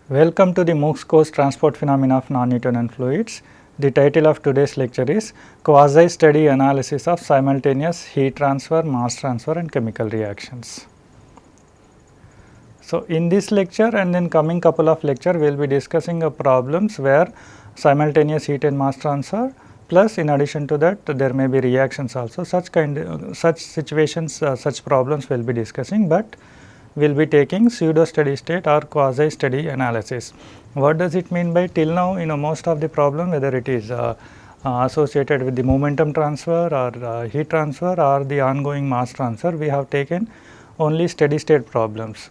Welcome to the MOOCs course Transport Phenomena of Non-Newtonian Fluids. The title of today's lecture is Quasi-Steady Analysis of Simultaneous Heat Transfer, Mass Transfer and Chemical Reactions. So, in this lecture and then coming couple of lecture we will be discussing problems where simultaneous heat and mass transfer, plus in addition to that there may be reactions also. Such situations, such problems we will be discussing, but we will be taking pseudo steady state or quasi steady analysis. What does it mean by till now, most of the problem, whether it is associated with the momentum transfer or heat transfer or the ongoing mass transfer, we have taken only steady state problems.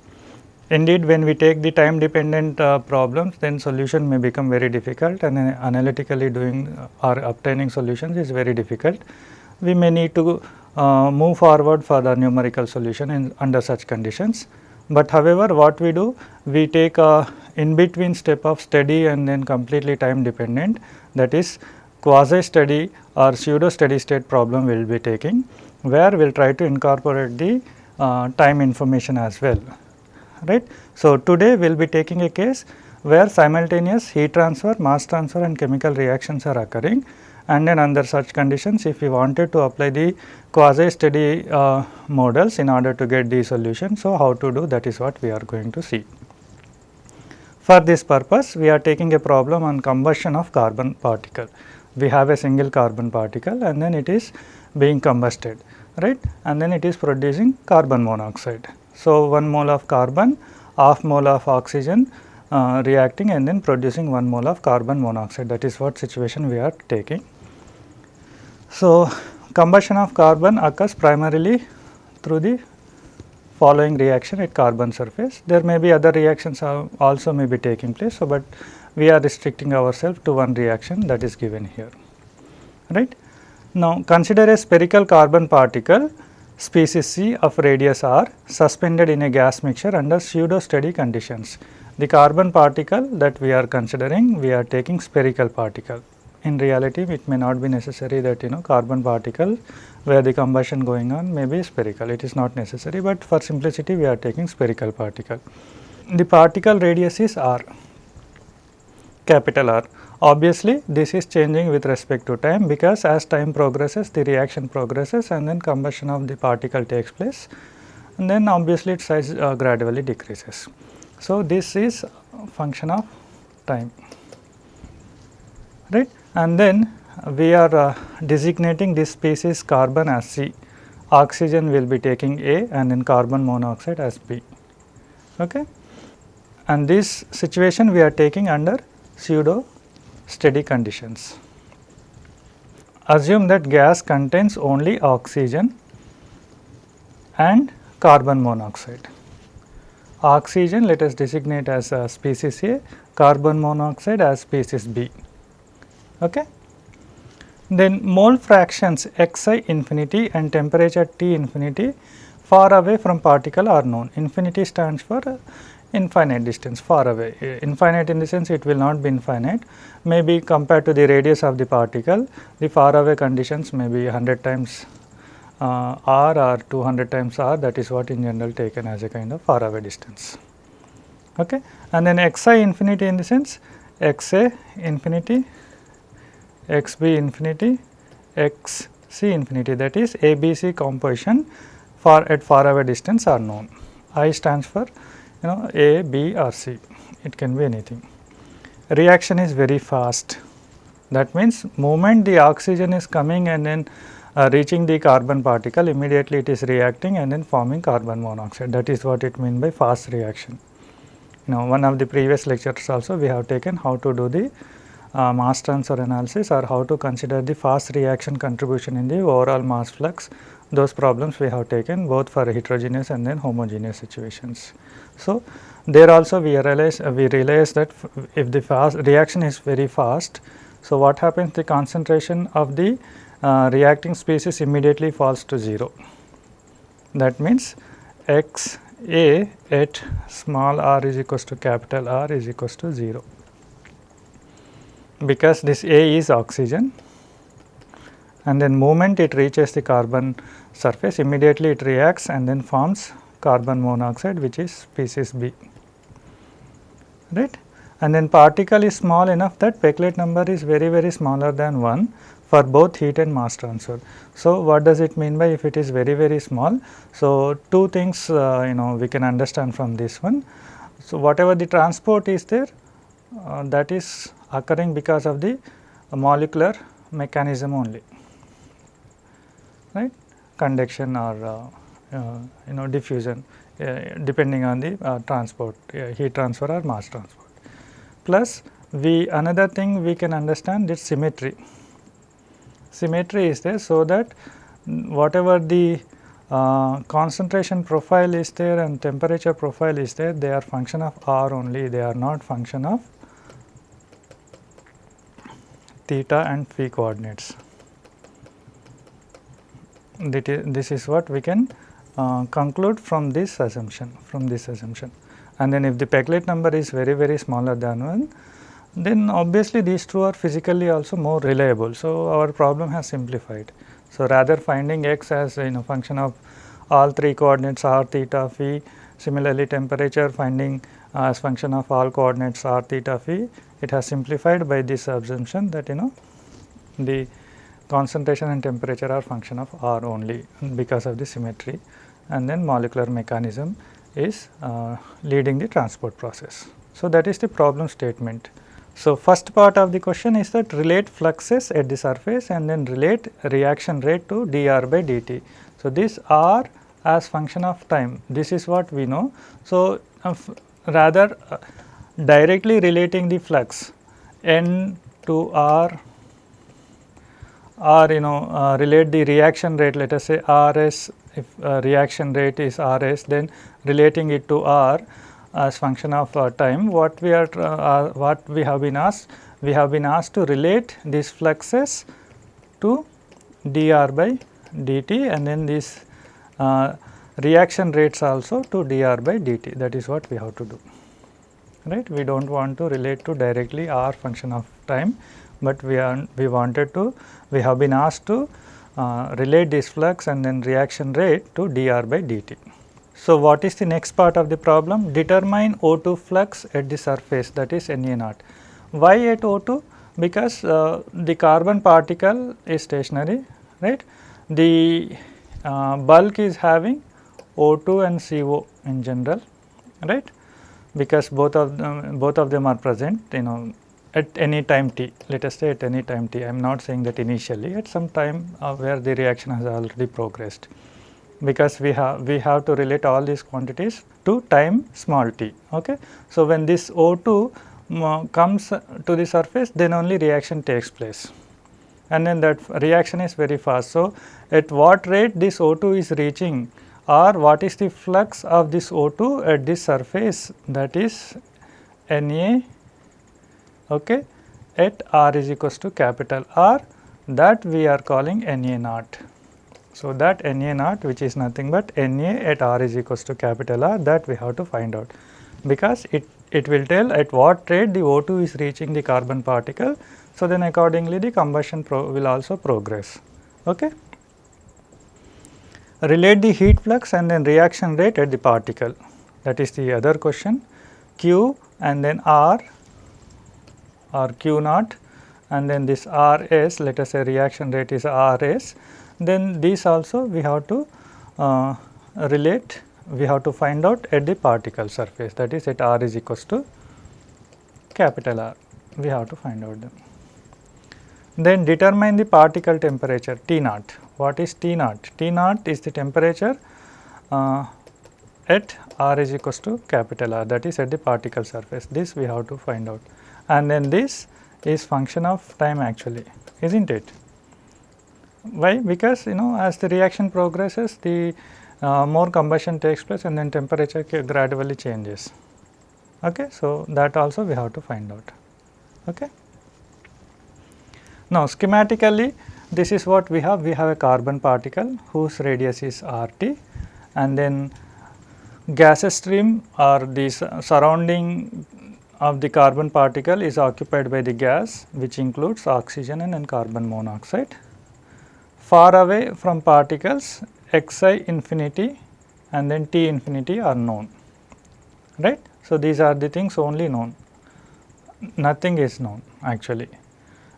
Indeed, when we take the time dependent problems, then solution may become very difficult, and analytically doing or obtaining solutions is very difficult. We may need to move forward for the numerical solution under such conditions. But however, what we do, we take a in between step of steady and then completely time dependent, that is quasi steady or pseudo steady state problem we will be taking, where we will try to incorporate the time information as well. Right. So, today we will be taking a case where simultaneous heat transfer, mass transfer and chemical reactions are occurring, and then under such conditions if we wanted to apply the quasi steady models in order to get the solution. So, how to do, that is what we are going to see. For this purpose, we are taking a problem on combustion of carbon particle. We have a single carbon particle and then it is being combusted, right, and then it is producing carbon monoxide. So, 1 mole of carbon, half mole of oxygen reacting and then producing 1 mole of carbon monoxide, that is what situation we are taking. So, combustion of carbon occurs primarily through the following reaction at carbon surface. There may be other reactions also may be taking place. So, but we are restricting ourselves to one reaction that is given here, right. Now, consider a spherical carbon particle species C of radius r suspended in a gas mixture under pseudo steady conditions. The carbon particle that we are considering, we are taking spherical particle. In reality, it may not be necessary that carbon particle where the combustion going on may be spherical, it is not necessary, but for simplicity we are taking spherical particle. The particle radius is r, capital R. Obviously, this is changing with respect to time, because as time progresses the reaction progresses and then combustion of the particle takes place, and then obviously its size gradually decreases. So, this is a function of time, right, and then we are designating this species carbon as C, oxygen will be taking A and then carbon monoxide as B, okay. And this situation we are taking under pseudo steady conditions. Assume that gas contains only oxygen and carbon monoxide. Oxygen let us designate as species A, carbon monoxide as species B, okay. Then mole fractions xi infinity and temperature T infinity far away from particle are known. Infinity stands for infinite distance, far away. Infinite in the sense it will not be infinite, maybe compared to the radius of the particle, the far away conditions may be 100 times r or 200 times r, that is what in general taken as a kind of far away distance, okay. And then xi infinity in the sense xa infinity, xb infinity, xc infinity, that is ABC composition at far away distance are known. I stands for A, B or C, it can be anything. Reaction is very fast, that means moment the oxygen is coming and then reaching the carbon particle, immediately it is reacting and then forming carbon monoxide, that is what it means by fast reaction. One of the previous lectures also we have taken how to do the mass transfer analysis or how to consider the fast reaction contribution in the overall mass flux. Those problems we have taken both for heterogeneous and then homogeneous situations. So, there also we realize that if the reaction is very fast, so what happens, the concentration of the reacting species immediately falls to 0. That means x A at small r is equals to capital R is equals to 0, because this A is oxygen and then moment it reaches the carbon surface, immediately it reacts and then forms carbon monoxide which is species B, right. and then particle is small enough that Peclet number is very smaller than 1 for both heat and mass transfer. So, what does it mean by if it is very small? So, two things we can understand from this one. So, whatever the transport is there, that is occurring because of the molecular mechanism only, right, conduction or diffusion, depending on the transport, heat transfer or mass transport. Plus another thing we can understand is symmetry. Symmetry is there, so that whatever the concentration profile is there and temperature profile is there, they are function of R only, they are not function of theta and phi coordinates. This is what we can conclude from this assumption, and then if the Peclet number is very smaller than 1, then obviously these two are physically also more reliable. So, our problem has simplified. So, rather finding x as function of all three coordinates r, theta, phi, similarly temperature finding as function of all coordinates r, theta, phi, it has simplified by this assumption that the concentration and temperature are function of R only because of the symmetry, and then molecular mechanism is leading the transport process. So, that is the problem statement. So, first part of the question is that relate fluxes at the surface and then relate reaction rate to dr by dt. So, this R as function of time, this is what we know. So, rather directly relating the flux n to R, or relate the reaction rate, let us say Rs, if reaction rate is Rs, then relating it to R as function of time. What we have been asked? We have been asked to relate these fluxes to dr by dt, and then these reaction rates also to dr by dt. That is what we have to do, right. We do not want to relate to directly R function of time, but we have been asked to relate this flux and then reaction rate to dr by dt. So, what is the next part of the problem? Determine O2 flux at the surface, that is Na0. Why at O2? Because the carbon particle is stationary, right. The bulk is having O2 and CO in general, right, because both of them are present at any time t, let us say at any time t. I am not saying that initially, at some time where the reaction has already progressed, because we have to relate all these quantities to time small t. Okay. So, when this O2 comes to the surface, then only reaction takes place, and then that reaction is very fast. So, at what rate this O2 is reaching, or what is the flux of this O2 at this surface, that is Na, okay, at R is equals to capital R, that we are calling Na0. So, that Na0, which is nothing but Na at R is equals to capital R, that we have to find out, because it will tell at what rate the O2 is reaching the carbon particle. So, then accordingly the combustion will also progress. Okay. Relate the heat flux and then reaction rate at the particle, that is the other question. Q and then R or Q0, and then this Rs, let us say reaction rate is Rs, then these also we have to relate, we have to find out at the particle surface, that is at R is equals to capital R, we have to find out them. Then determine the particle temperature T0. What is T0? T0 is the temperature at R is equals to capital R, that is at the particle surface. This we have to find out, and then this is function of time actually, isn't it? Why? Because as the reaction progresses, the more combustion takes place and then temperature gradually changes. Okay. So, that also we have to find out. Okay. Now, schematically this is what we have a carbon particle whose radius is RT, and then gaseous stream or the surrounding of the carbon particle is occupied by the gas, which includes oxygen and then carbon monoxide. Far away from particles, xi infinity and then T infinity are known, right. So, these are the things only known. nothing is known actually.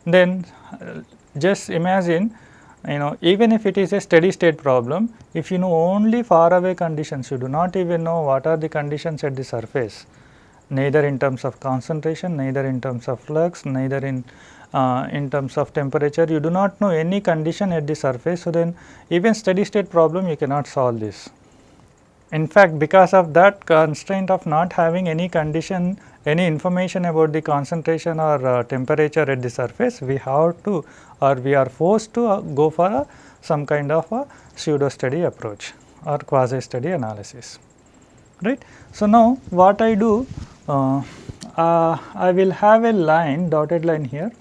Then just imagine, even if it is a steady state problem, if you know only far away conditions, you do not even know what are the conditions at the surface, neither in terms of concentration, neither in terms of flux, neither in terms of temperature, you do not know any condition at the surface. So, then even steady state problem you cannot solve this. In fact, because of that constraint of not having any condition, any information about the concentration or temperature at the surface, we have to, or we are forced to go for some kind of a pseudo study approach or quasi study analysis, right. So, now what I do, I will have a line, dotted line here,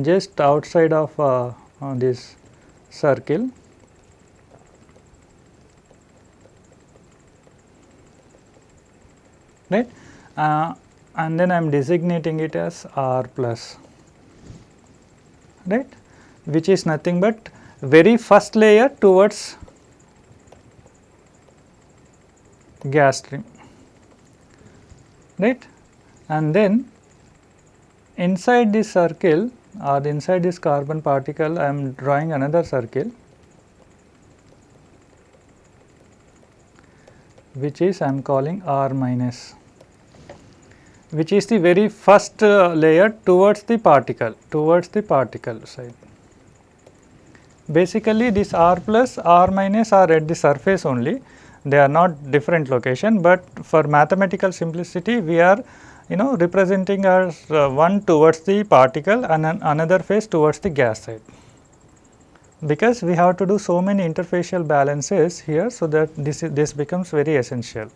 just outside of this circle, right, and then I am designating it as R plus, right, which is nothing but very first layer towards gas stream, right, and then inside this circle or inside this carbon particle I am drawing another circle, which is I am calling R minus, which is the very first layer towards the particle side. Basically this R plus, R minus are at the surface only, they are not different location, but for mathematical simplicity we are representing as one towards the particle and another face towards the gas side, because we have to do so many interfacial balances here. So, that this becomes very essential.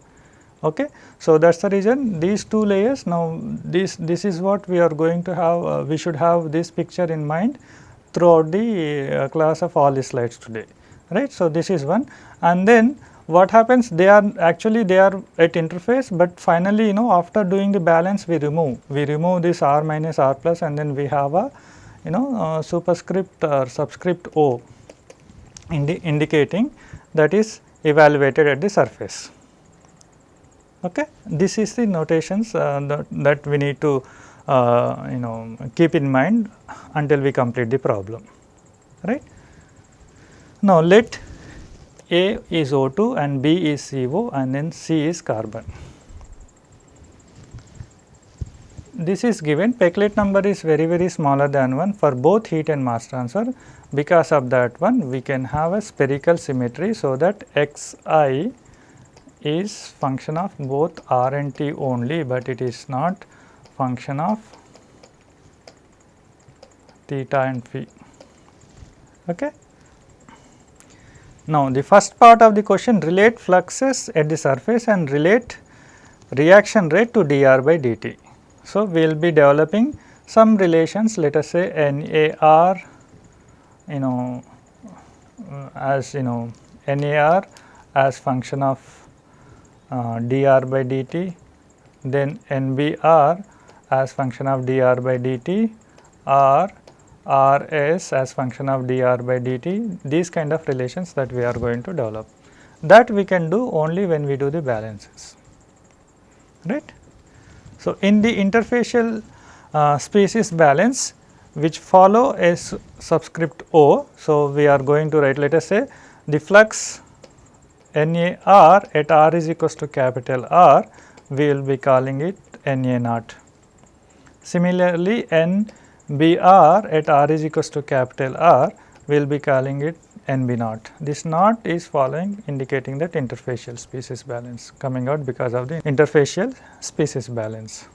Okay. So, that is the reason these two layers. Now, this is what we are going to have, we should have this picture in mind throughout the class of all the slides today, right. So, this is one, and then what happens, they are at interface, but finally after doing the balance we remove this R minus R plus, and then we have a superscript or subscript O indicating that is evaluated at the surface. Okay. This is the notations that we need to keep in mind until we complete the problem, right. Now, let A is O2 and B is CO and then C is carbon. This is given, Peclet number is very smaller than 1 for both heat and mass transfer. Because of that one, we can have a spherical symmetry, so that Xi is function of both R and T only, but it is not function of theta and phi. Okay. Now, the first part of the question, relate fluxes at the surface and relate reaction rate to dr by dt. So, we will be developing some relations, let us say NAR, as NAR as function of dr by dt, then NBR as function of dr by dt, or Rs as function of dr by dt, these kind of relations that we are going to develop. That we can do only when we do the balances, right. So, in the interfacial species balance which follow a subscript O, so we are going to write, let us say the flux NAR at R is equals to capital R, we will be calling it NA naught. Similarly, NBR at R is equals to capital R, we will be calling it NB naught. This naught is following, indicating that interfacial species balance coming out because of the interfacial species balance.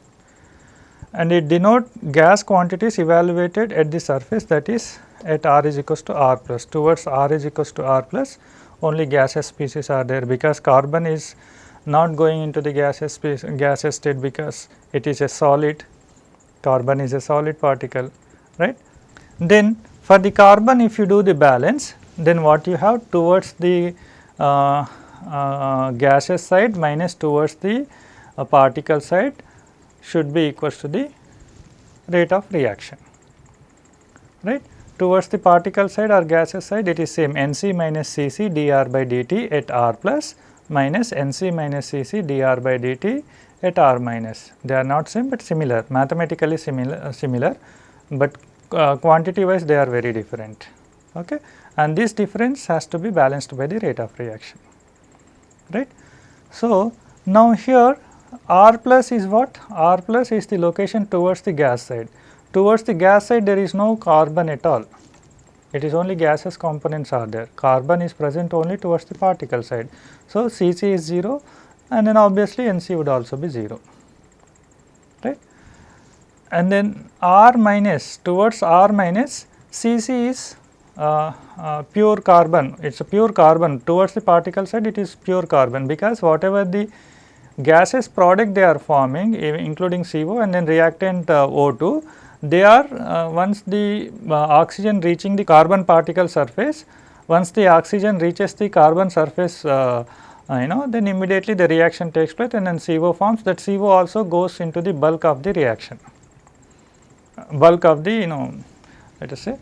And it denote gas quantities evaluated at the surface, that is at R is equals to R plus. Towards R is equals to R plus, only gaseous species are there, because carbon is not going into the gaseous state because it is a solid, carbon is a solid particle, right. Then for the carbon, if you do the balance, then what you have, towards the gaseous side minus towards the particle side should be equals to the rate of reaction, right. Towards the particle side or gaseous side, it is same, Nc minus Cc dr by dt at R plus minus Nc minus Cc dr by dt at R minus. They are not same but similar, mathematically similar, but quantity wise they are very different. Okay. And this difference has to be balanced by the rate of reaction, right. So, now here R plus is what? R plus is the location towards the gas side. Towards the gas side there is no carbon at all, it is only gaseous components are there, carbon is present only towards the particle side. So, Cc is 0 and then obviously Nc would also be 0, right. And then R minus, towards R minus, Cc is pure carbon, it is a pure carbon, towards the particle side it is pure carbon, because whatever the gaseous product they are forming including CO and then reactant O2, they are once the oxygen reaching the carbon particle surface, once the oxygen reaches the carbon surface then immediately the reaction takes place and then CO forms. That CO also goes into the bulk of the reaction, bulk of the let us say.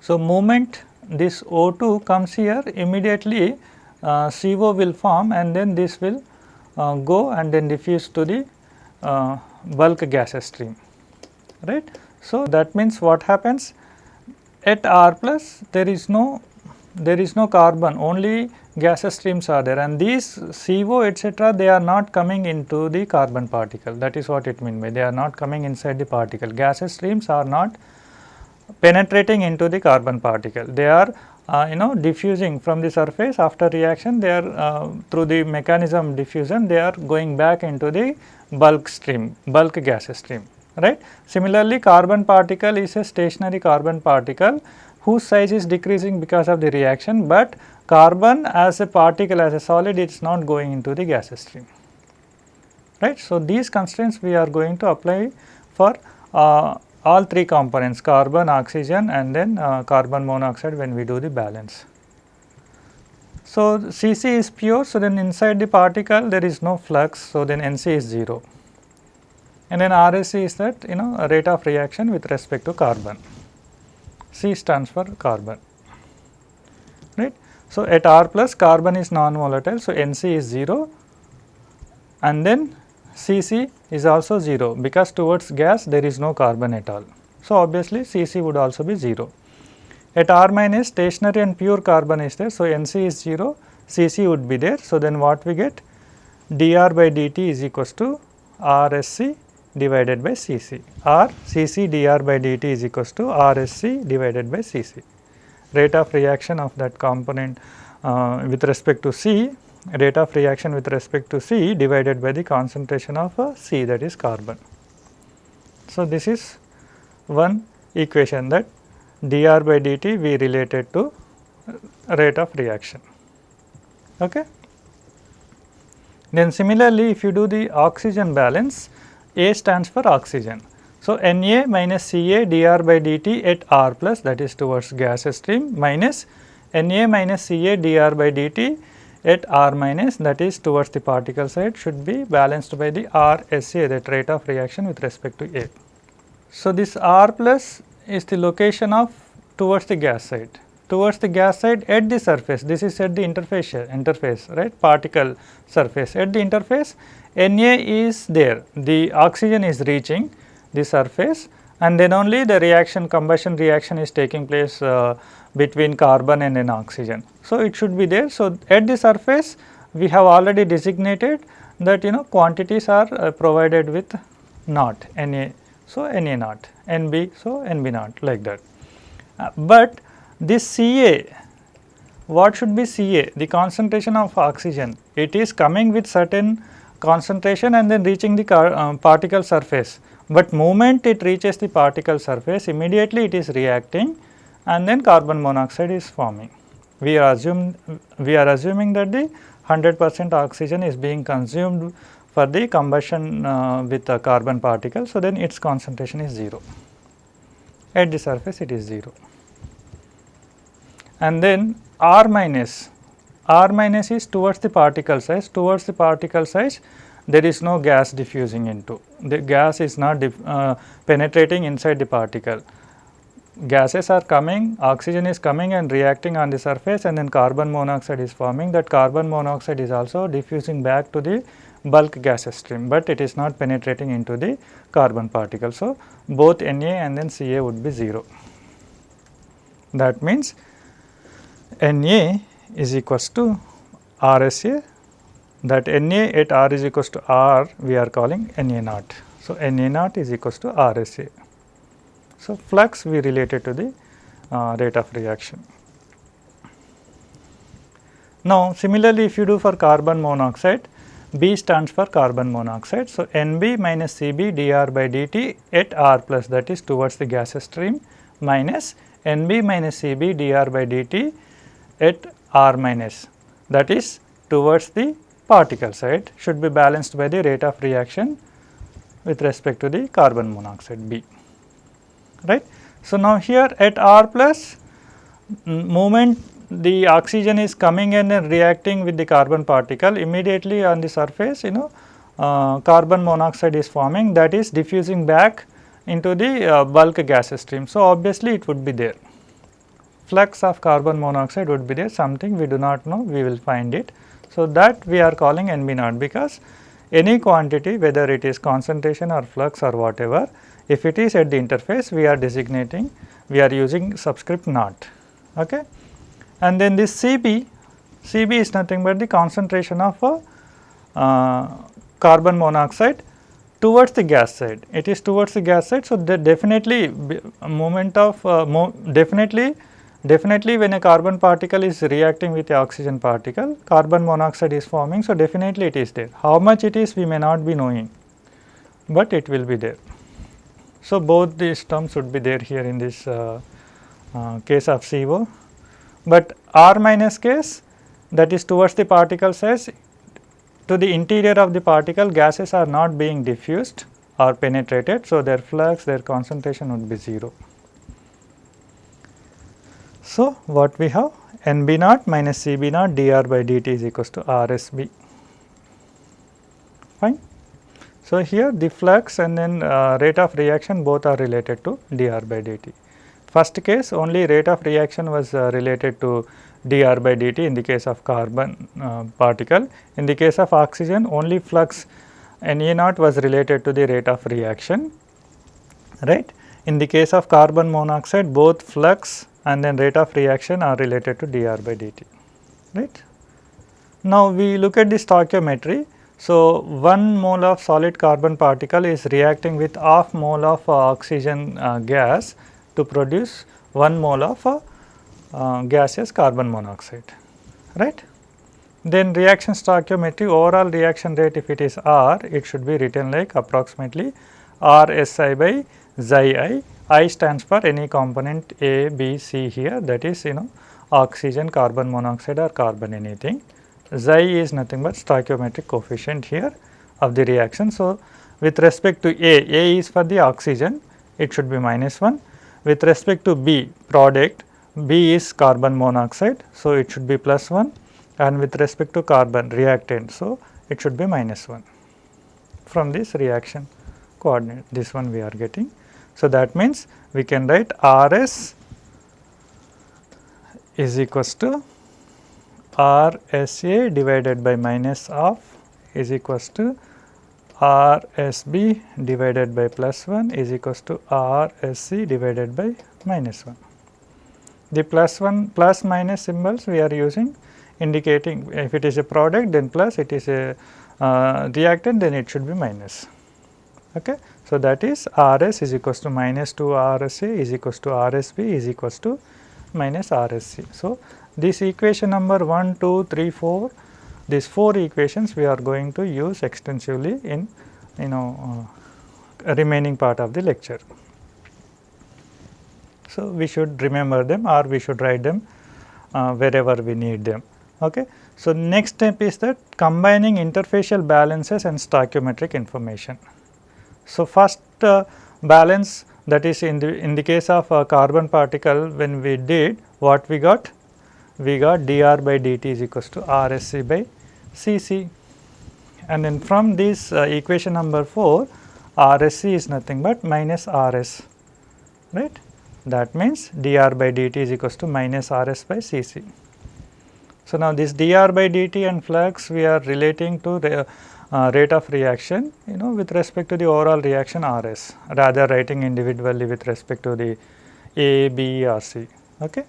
So, moment this O2 comes here, immediately CO will form and then this will go and then diffuse to the bulk gaseous stream, right. So, that means what happens at R plus there is no carbon, only gaseous streams are there, and these CO etc. they are not coming into the carbon particle, that is what it means by they are not coming inside the particle. Gaseous streams are not penetrating into the carbon particle, they are diffusing from the surface. After reaction they are through the mechanism diffusion they are going back into the bulk stream, bulk gaseous stream, right. Similarly, carbon particle is a stationary carbon particle whose size is decreasing because of the reaction, but carbon as a particle, as a solid, it is not going into the gaseous stream, right. So, these constraints we are going to apply for all three components, carbon, oxygen and then carbon monoxide when we do the balance. So, Cc is pure, so then inside the particle there is no flux, so then Nc is 0, and then Rsc is that rate of reaction with respect to carbon. C stands for carbon, right. So, at R plus carbon is non-volatile, so Nc is 0 and then Cc is also 0, because towards gas there is no carbon at all. So, obviously Cc would also be 0. At R minus stationary and pure carbon is there, so Nc is 0, Cc would be there. So, then what we get? dr by dt is equals to Rsc divided by Cc, or Cc dr by dt is equals to Rsc divided by Cc. Rate of reaction of that component with respect to C, rate of reaction with respect to C divided by the concentration of C, that is carbon. So, this is one equation, that dr by dt we related to rate of reaction. Okay. Then similarly, if you do the oxygen balance, A stands for oxygen. So, Na minus Ca dr by dt at R plus, that is towards gaseous stream, minus Na minus Ca dr by dt at R minus, that is towards the particle side, should be balanced by the Rsa, that rate of reaction with respect to A. So, this R plus is the location of towards the gas side. Towards the gas side at the surface, this is at the interface, right, particle surface. At the interface, Na is there, the oxygen is reaching the surface, and then only the reaction, combustion reaction is taking place between carbon and an oxygen. So, it should be there. So, at the surface we have already designated that quantities are provided with naught, Na, so Na naught, Nb, so Nb naught, like that. But this Ca, what should be Ca? The concentration of oxygen, it is coming with certain concentration and then reaching the particle surface, but moment it reaches the particle surface, immediately it is reacting and then carbon monoxide is forming. We are assuming that the 100% oxygen is being consumed for the combustion with a carbon particle. So, then its concentration is 0, at the surface it is 0. And then R minus is towards the particle size. Towards the particle size there is no gas diffusing into, the gas is not penetrating inside the particle. gases are coming, oxygen is coming and reacting on the surface, and then carbon monoxide is forming. That carbon monoxide is also diffusing back to the bulk gases stream, but it is not penetrating into the carbon particle. So, both Na and then Ca would be 0. That means Na is equals to Rsa, that Na at R is equals to R we are calling Na naught. So, Na naught is equals to Rsa. So, flux we related to the rate of reaction. Now, similarly, if you do for carbon monoxide, B stands for carbon monoxide. So, Nb minus Cb dr by dt at R plus, that is towards the gaseous stream, minus Nb minus Cb dr by dt at R minus, that is towards the particle side, should be balanced by the rate of reaction with respect to the carbon monoxide B, right. So, now here at R plus, moment the oxygen is coming and reacting with the carbon particle, immediately on the surface carbon monoxide is forming, that is diffusing back into the bulk gaseous stream. So, obviously it would be there, flux of carbon monoxide would be there, something we do not know, we will find it. So, that we are calling Nb naught, because any quantity, whether it is concentration or flux or whatever, if it is at the interface, we are designating, we are using subscript naught. Okay. And then this Cb is nothing but the concentration of carbon monoxide towards the gas side. It is towards the gas side. So, definitely moment of definitely when a carbon particle is reacting with the oxygen particle, carbon monoxide is forming. So, definitely it is there. How much it is we may not be knowing, but it will be there. So, both these terms would be there here in this case of CO. But R minus case, that is towards the particle size, to the interior of the particle, gases are not being diffused or penetrated. So, their flux, their concentration would be 0. So, what we have, Nb naught minus Cb naught dr by dt is equals to Rsb, fine. So, here the flux and then rate of reaction both are related to dr by dt. First case, only rate of reaction was related to dr by dt in the case of carbon particle. In the case of oxygen, only flux Na naught was related to the rate of reaction, right. In the case of carbon monoxide, both flux and then rate of reaction are related to dr by dt, right. Now, we look at the stoichiometry. So, 1 mole of solid carbon particle is reacting with half mole of oxygen gas to produce 1 mole of gaseous carbon monoxide, right. Then reaction stoichiometry, overall reaction rate, if it is R, it should be written like approximately RSI by Xi. I stands for any component A, B, C here, that is oxygen, carbon monoxide or carbon anything. Xi is nothing but stoichiometric coefficient here of the reaction. So, with respect to A is for the oxygen, it should be -1. With respect to B, product, B is carbon monoxide, so it should be +1, and with respect to carbon, reactant, so it should be -1 from this reaction coordinate, this one we are getting. So, that means we can write Rs is equals to Rsa divided by minus of is equals to Rsb divided by +1 is equals to Rsc divided by -1. The plus minus symbols we are using, indicating if it is a product then plus, it is a reactant then it should be minus. Okay. So, that is Rs is equals to -2 Rsa is equals to Rsb is equals to minus Rsc. So, this equation number 1, 2, 3, 4, these 4 equations we are going to use extensively in remaining part of the lecture. So, we should remember them or we should write them wherever we need them. Okay. So, next step is that combining interfacial balances and stoichiometric information. So, first balance, that is in the case of a carbon particle, when we did, what we got? We got dr by dt is equals to Rsc by Cc, and then from this equation number 4, Rsc is nothing but minus Rs, right. that means dr by dt is equals to minus Rs by Cc. So, now this dr by dt and flux we are relating to the rate of reaction with respect to the overall reaction Rs, rather writing individually with respect to the A, B or C. Okay.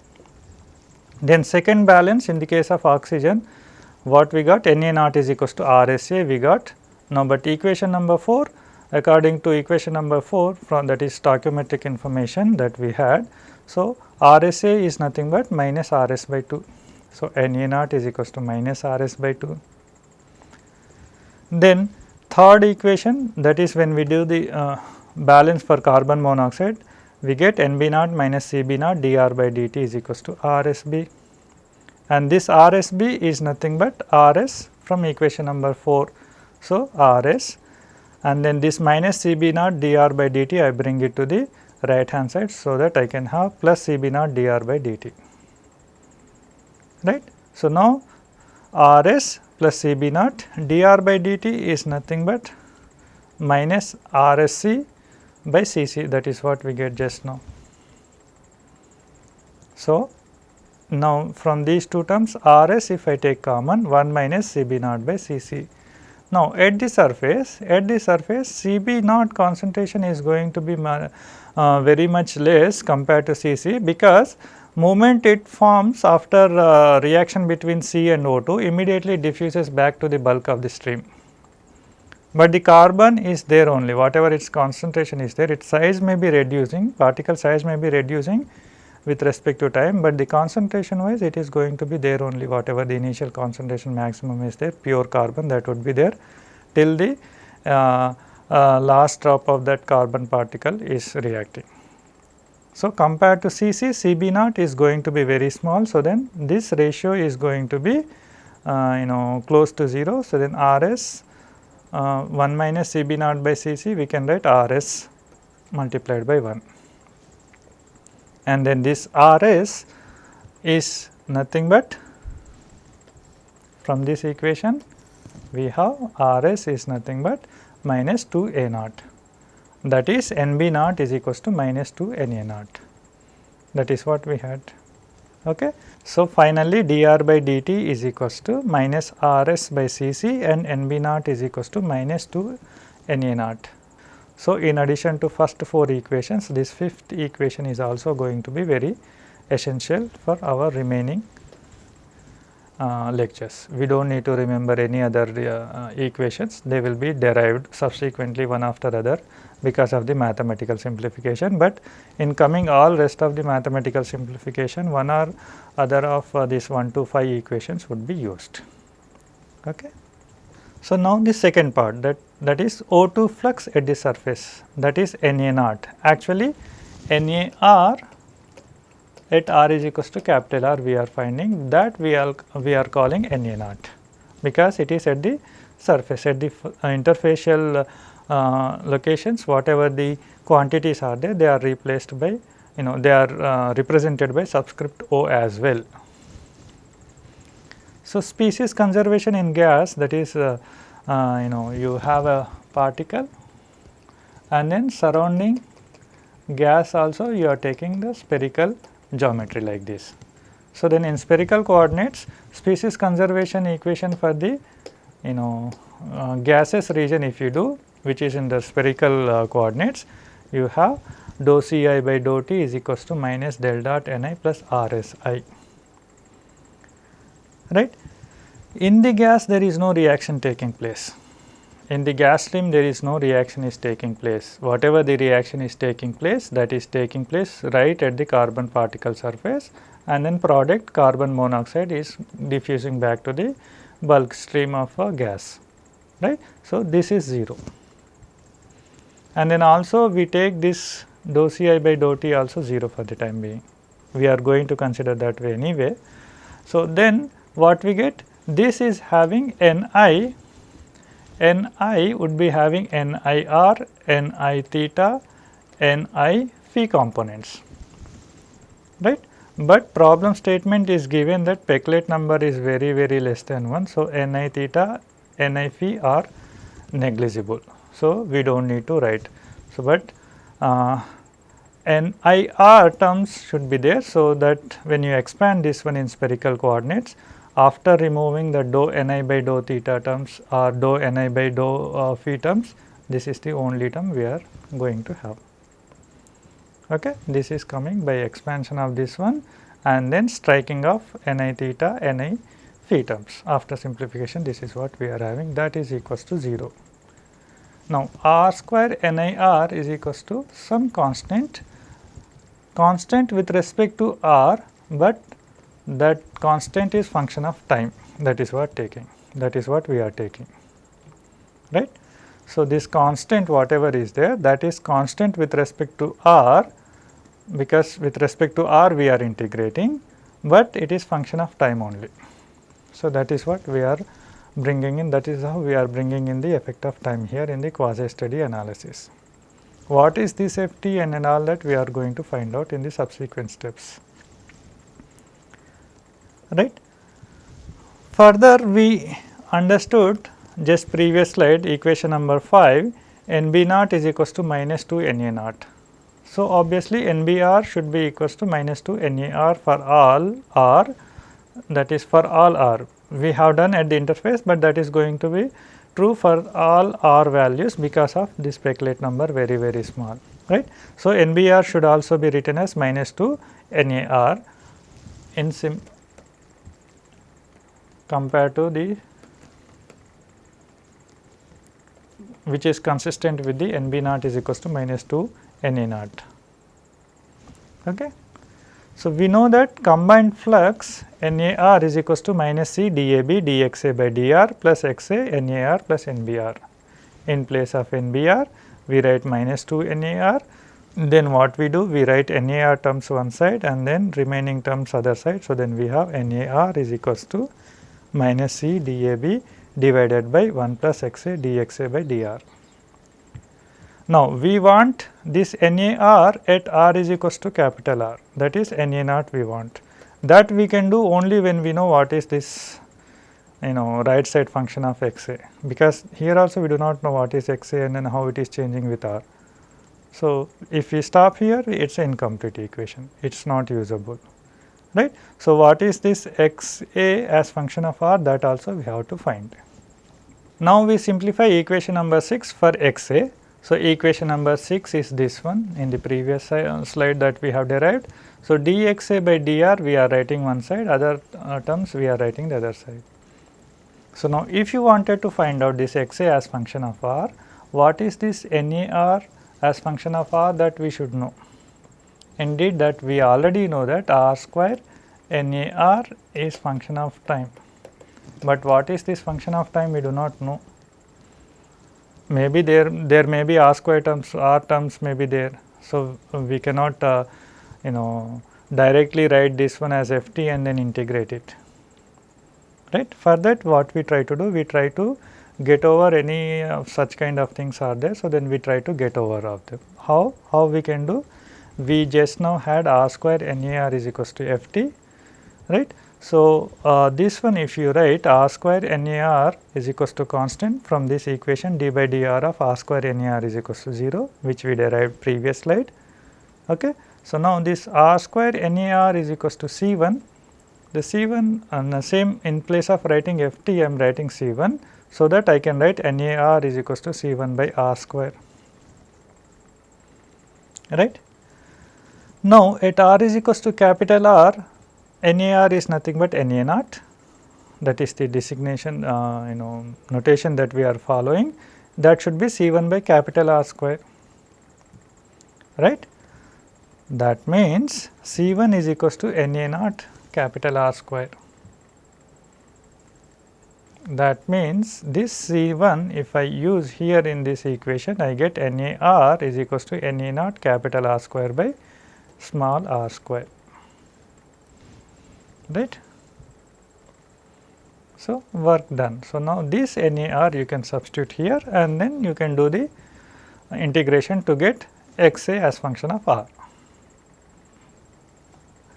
Then second balance, in the case of oxygen, what we got, Na naught is equals to Rsa we got. Now, but equation number 4, according to equation number 4 from that is stoichiometric information that we had. So, Rsa is nothing but minus Rs by 2. So, Na naught is equals to minus Rs by 2. Then third equation, that is when we do the balance for carbon monoxide, we get Nb naught minus Cb naught dr by dt is equals to Rsb, and this Rsb is nothing but Rs from equation number 4. So, Rs, and then this minus Cb naught dr by dt I bring it to the right hand side, so that I can have plus Cb naught dr by dt, right. So, now Rs plus Cb naught dr by dt is nothing but minus Rsc by Cc, that is what we get just now. So, now from these two terms Rs if I take common 1 minus Cb naught by Cc. Now, at the surface Cb naught concentration is going to be very much less compared to Cc, because moment it forms after reaction between C and O2 immediately diffuses back to the bulk of the stream. But the carbon is there only, whatever its concentration is there, its size may be reducing, particle size may be reducing with respect to time, but the concentration wise it is going to be there only, whatever the initial concentration maximum is there, pure carbon that would be there till the last drop of that carbon particle is reacting. So, compared to Cc, Cb naught is going to be very small. So, then this ratio is going to be close to 0. So, then Rs 1 minus Cb naught by Cc, we can write Rs multiplied by 1, and then this Rs is nothing but, from this equation we have Rs is nothing but minus 2 A naught, that is Nb naught is equals to minus 2 Na naught, that is what we had. Okay. So, finally, dr by dt is equals to minus Rs by Cc and Nb naught is equals to minus 2 Na naught. So, in addition to first 4 equations, this fifth equation is also going to be very essential for our remaining lectures. We do not need to remember any other equations, they will be derived subsequently one after other because of the mathematical simplification, but in coming all rest of the mathematical simplification, one or other of these 1 to 5 equations would be used. Okay. So, now the second part, that is O2 flux at the surface, that is Na naught. Actually NAR at R is equals to capital R, we are finding that we are calling Na naught, because it is at the surface, at the interfacial locations, whatever the quantities are there, they are replaced by they are represented by subscript O as well. So, species conservation in gas, that is you have a particle and then surrounding gas also you are taking the spherical geometry like this. So, then in spherical coordinates, species conservation equation for the gaseous region if you do, which is in the spherical coordinates, you have dou Ci by dou T is equals to minus del dot Ni plus Rsi, right. In the gas there is no reaction taking place, in the gas stream there is no reaction is taking place, whatever the reaction is taking place, that is taking place right at the carbon particle surface, and then product carbon monoxide is diffusing back to the bulk stream of a gas, right. So, this is 0, and then also we take this dou Ci by dou T also 0 for the time being, we are going to consider that way anyway. So, then what we get, this is having Ni, Ni would be having NIR, Ni theta, Ni phi components, right. But problem statement is given that Peclet number is very less than 1. So, Ni theta, Ni phi are negligible. So, we do not need to write. So, but NIR terms should be there, so that when you expand this one in spherical coordinates, after removing the dou ni by dou theta terms or dou ni by dou phi terms, this is the only term we are going to have. Okay. This is coming by expansion of this one and then striking of ni theta, ni phi terms. After simplification, this is what we are having, that is equals to 0. Now, r square NIR is equals to some constant with respect to r, but that constant is function of time, that is what we are taking, right. So, this constant whatever is there, that is constant with respect to r, because with respect to r we are integrating, but it is function of time only. So, that is what we are bringing in, that is how we are bringing in the effect of time here in the quasi steady analysis. What is this ft and all that we are going to find out in the subsequent steps, right. Further, we understood just previous slide, equation number 5, NB naught is equals to minus 2 NA naught. So, obviously, NBR should be equals to minus 2 NAR for all R, that is for all R. We have done at the interface, but that is going to be true for all R values because of this Specklet number very small, right. So, NBR should also be written as minus 2 NAR in compared to the, which is consistent with the NB naught is equals to minus 2 NA naught. Okay. So, we know that combined flux NAR is equals to minus C dAB dXA by dr plus XA NAR plus NBR. In place of NBR, we write minus 2 NAR, then what we do, we write NAR terms one side and then remaining terms other side. So, then we have NAR is equals to minus C dAB divided by 1 plus XA dXA by dr. Now, we want this NAR at R is equals to capital R, that is NA naught we want. That we can do only when we know what is this right side function of XA, because here also we do not know what is XA and then how it is changing with R. So, if we stop here, it is an incomplete equation, it is not usable, right. So, what is this XA as function of R, that also we have to find. Now, we simplify equation number 6 for XA. So, equation number 6 is this one in the previous slide that we have derived. So, dXA by dr we are writing one side, other terms we are writing the other side. So, now if you wanted to find out this XA as function of R, what is this NAR as function of R, that we should know. Indeed, that we already know that R square NAR is function of time, but what is this function of time we do not know. Maybe there may be R square terms, R terms may be there. So, we cannot directly write this one as ft and then integrate it, right. For that, what we try to do, we try to get over any such kind of things are there. So, then we try to get over of them. How we can do? We just now had R square NAR is equals to ft, right. So, this one if you write R square NAR is equals to constant from this equation, d by dr of R square NAR is equals to 0, which we derived previous slide. Okay. So, now this R square NAR is equals to C1, the C1 and the same in place of writing ft I am writing C1, so that I can write NAR is equals to C1 by R square, right. Now, at R is equals to capital R, NAR is nothing but NA naught, that is the designation notation that we are following, that should be C1 by capital R square, right. That means, C1 is equals to NA naught capital R square. That means, this C1 if I use here in this equation, I get NAR is equals to NA naught capital R square by small r square, right. So, work done. So, now this NAR you can substitute here and then you can do the integration to get XA as function of R,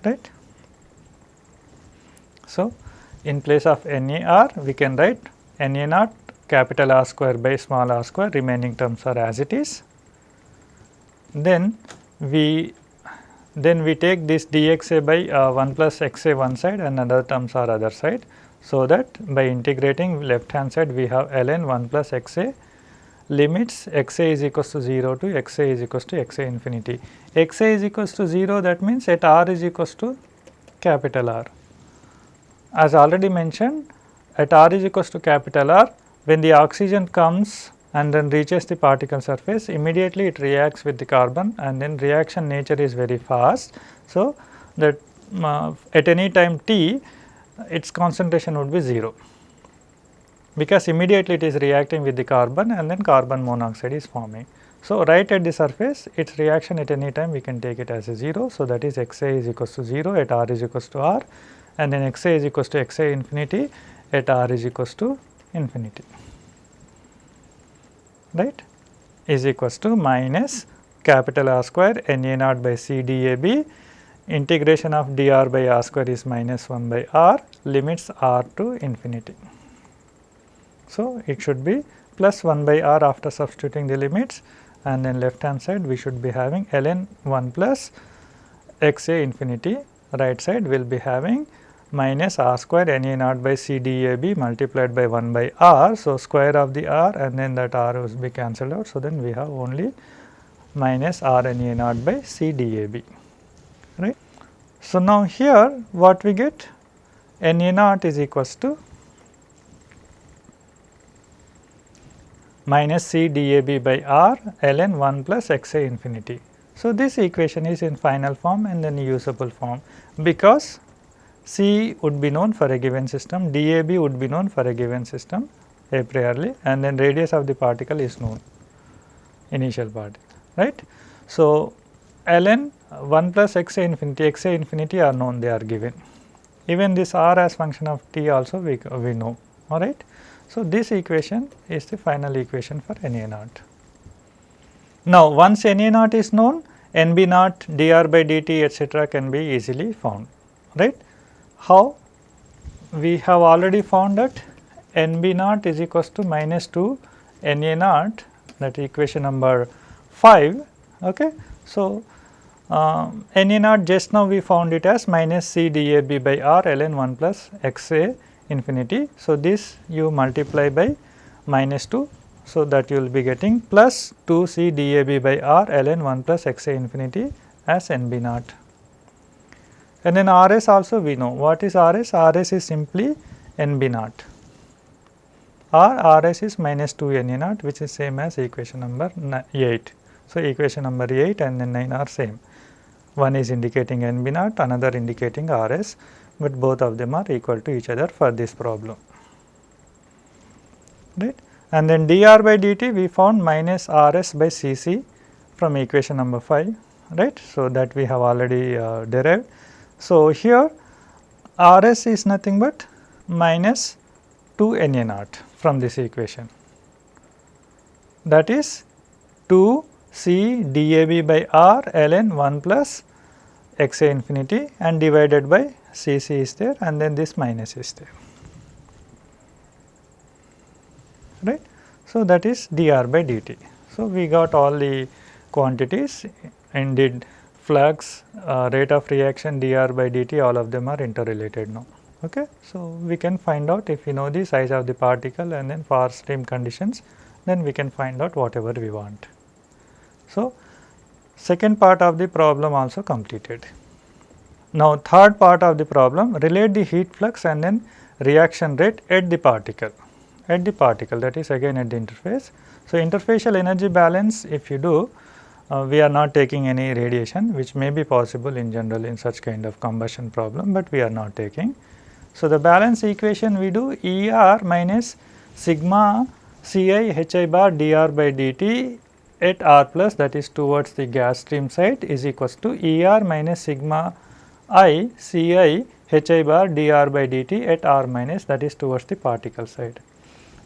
right. So, in place of NAR we can write NA naught capital R square by small r square, remaining terms are as it is. Then we take this dxa by 1 plus xa one side and other terms are other side. So, that by integrating left hand side we have ln 1 plus xa limits xa is equals to 0 to xa is equals to xa infinity. Xa is equals to 0, that means at r is equals to capital R. As already mentioned, at r is equals to capital R, when the oxygen comes and then reaches the particle surface, immediately it reacts with the carbon and then reaction nature is very fast. So, that at any time t, its concentration would be 0, because immediately it is reacting with the carbon and then carbon monoxide is forming. So, right at the surface, its reaction at any time we can take it as a 0. So, that is xa is equals to 0 at r is equals to r, and then xa is equals to xa infinity at r is equals to infinity, right, is equals to minus capital R square Na naught by C dAB, integration of dr by r square is minus 1 by r, limits r to infinity. So, it should be plus 1 by r after substituting the limits, and then left hand side we should be having ln 1 plus xa infinity, right side will be having minus r square Na naught by C dAB multiplied by 1 by r. So, square of the r and then that r will be cancelled out. So, then we have only minus r Na naught by C dAB, right. So, now here what we get, Na naught is equals to minus C dAB by r ln 1 plus xa infinity. So, this equation is in final form and then usable form, because C would be known for a given system, dAB would be known for a given system a priori, and then radius of the particle is known, initial particle, right. So, ln 1 plus xa infinity are known, they are given. Even this r as function of t also we know, all right. So, this equation is the final equation for Na naught. Now, once Na naught is known, Nb naught, dr by dt etc. can be easily found, right. How? We have already found that Nb naught is equals to minus 2 Na naught, that equation number 5. Okay. So, Na naught just now we found it as minus C dAB by r ln 1 plus xa infinity. So, this you multiply by minus 2. So, that you will be getting plus 2 C dAB by r ln 1 plus xa infinity as Nb naught. And then Rs also we know. What is Rs? Rs is simply Nb naught, or Rs is minus 2 Na naught, which is same as equation number 8. So, equation number 8 and then 9 are same. One is indicating Nb naught, another indicating Rs, but both of them are equal to each other for this problem, right. And then dr by dt we found minus Rs by Cc from equation number 5, right. So, that we have already derived. So, here Rs is nothing but minus 2 Na naught from this equation, that is 2 C dAB by r ln 1 plus xa infinity and divided by Cc is there, and then this minus is there, right. So, that is dr by dt. So, we got all the quantities, indeed flux, rate of reaction, dr by dt, all of them are interrelated now. Okay. So, we can find out if we know the size of the particle and then far stream conditions, then we can find out whatever we want. So, second part of the problem also completed. Now, third part of the problem, relate the heat flux and then reaction rate at the particle, that is again at the interface. So, interfacial energy balance, if you do, we are not taking any radiation, which may be possible in general in such kind of combustion problem, but we are not taking. So, the balance equation we do Er minus sigma Ci Hi bar dr by dt at r plus, that is towards the gas stream side, is equals to Er minus sigma I Ci Hi bar dr by dt at r minus, that is towards the particle side.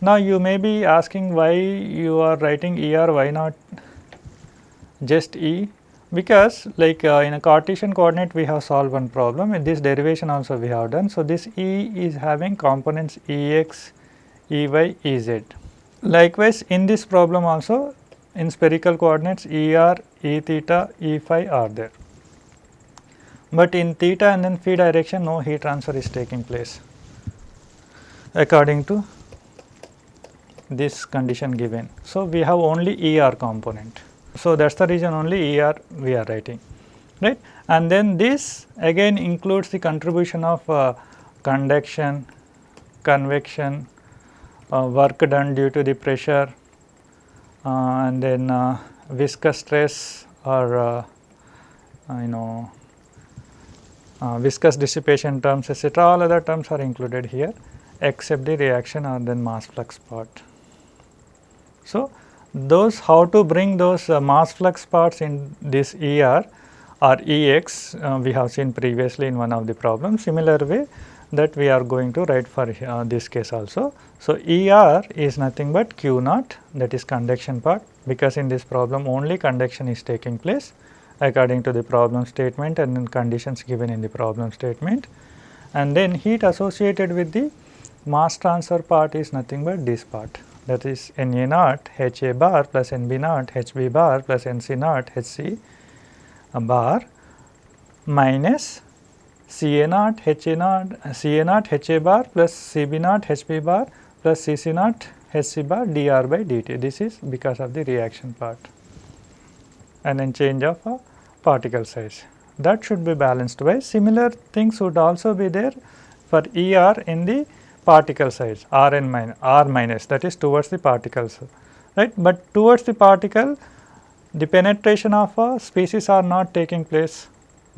Now, you may be asking why you are writing Er, why not just E? Because like in a Cartesian coordinate we have solved one problem, in this derivation also we have done. So, this E is having components Ex, Ey, Ez. Likewise, in this problem also in spherical coordinates ER, E theta, E phi are there, but in theta and then phi direction no heat transfer is taking place according to this condition given. So, we have only ER component. So, that is the reason only ER we are writing, right. And then this again includes the contribution of conduction, convection, work done due to the pressure, and then viscous stress or viscous dissipation terms, etc. All other terms are included here except the reaction or then mass flux part. So, those how to bring those mass flux parts in this ER or EX we have seen previously in one of the problems. Similar way that we are going to write for this case also. So, ER is nothing but Q naught, that is conduction part, because in this problem only conduction is taking place according to the problem statement and then conditions given in the problem statement, and then heat associated with the mass transfer part is nothing but this part, that is Na naught H A bar plus Nb naught H B bar plus Nc naught H C bar minus Ca naught H A naught Ca naught H A bar plus Cb naught H B bar plus Cc naught H C bar dr by dt. This is because of the reaction part and then change of particle size. That should be balanced by similar things would also be there for ER in the particle size R minus, that is towards the particles, right. But towards the particle the penetration of species are not taking place,